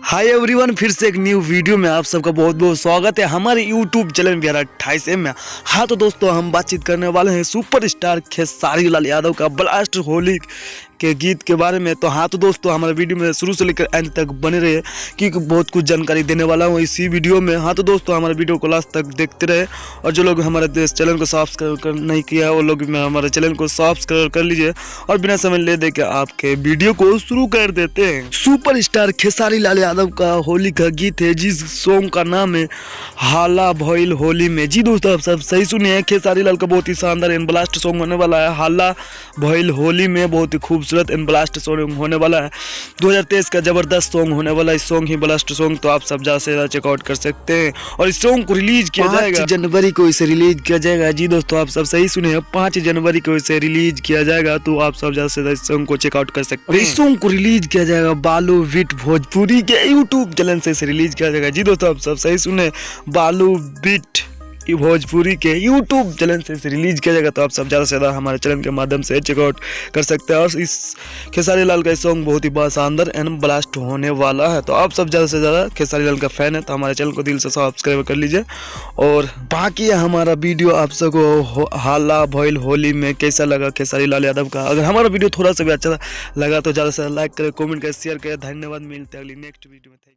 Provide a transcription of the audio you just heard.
Hi everyone, फिर से एक न्यू वीडियो में आप सबका बहुत बहुत स्वागत है हमारे यूट्यूब चैनल बिहार 28 में। हाँ तो दोस्तों, हम बातचीत करने वाले हैं सुपरस्टार खेसारी लाल यादव का ब्लास्ट होली के गीत के बारे में। तो हाँ तो दोस्तों, हमारे वीडियो में शुरू से लेकर एंड तक बने रहे क्योंकि बहुत कुछ जानकारी देने वाला हूँ इसी वीडियो में। हाँ तो दोस्तों, हमारे वीडियो को लास्ट तक देखते रहे और जो लोग हमारे चैनल को सब्सक्राइब नहीं किया है वो लोग हमारे चैनल को सब्सक्राइब कर लीजिए और बिना समय ले दे के आपके वीडियो को शुरू कर देते हैं। सुपरस्टार खेसारी लाल यादव का होली का गीत है जिस सॉन्ग का नाम है हाला भइल होली में। जी दोस्तों, आप सब सही सुने हैं, खेसारी लाल का बहुत ही शानदार एंड ब्लास्ट सॉन्ग होने वाला है हाला भइल होली में। बहुत ही खूबसूरत एंड ब्लास्ट सॉन्ग होने वाला है, 2023 का जबरदस्त सॉन्ग होने वाला है। इस सॉन्ग ही ब्लास्ट सॉन्ग तो आप सब ज्यादा से ज्यादा चेकआउट कर सकते हैं और इस सॉन्ग को रिलीज किया जाएगा 5 जनवरी को इसे रिलीज किया जाएगा। जी दोस्तों, आप सब सही सुने हैं, 5 जनवरी को इसे रिलीज किया जाएगा, तो आप सब ज्यादा से ज्यादा इस सॉन्ग को चेकआउट कर सकते हैं। इस सॉन्ग को रिलीज किया जाएगा बालू बीट भोजपुरी के यूट्यूब चैनल से इसे रिलीज किया जाएगा। जी दोस्तों, आप सब सही सुने, बालू बीट भोजपुरी के यूट्यूब चैनल से इसे रिलीज किया जाएगा, तो आप सब ज़्यादा से ज़्यादा हमारे चैनल के माध्यम से चेकआउट कर सकते हैं। और इस खेसारी लाल का सॉन्ग बहुत ही शानदार एंड ब्लास्ट होने वाला है, तो आप सब ज़्यादा से ज़्यादा खेसारी लाल का फैन है तो हमारे चैनल को दिल से सब्सक्राइब कर लीजिए। और बाकी हमारा वीडियो आप सबको हाला भइल होली में कैसा लगा खेसारी लाल यादव का, अगर हमारा वीडियो थोड़ा सा भी अच्छा लगा तो ज़्यादा से ज़्यादा लाइक करें, कॉमेंट करें, शेयर करें। धन्यवाद, मिलते हैं अगली नेक्स्ट वीडियो में।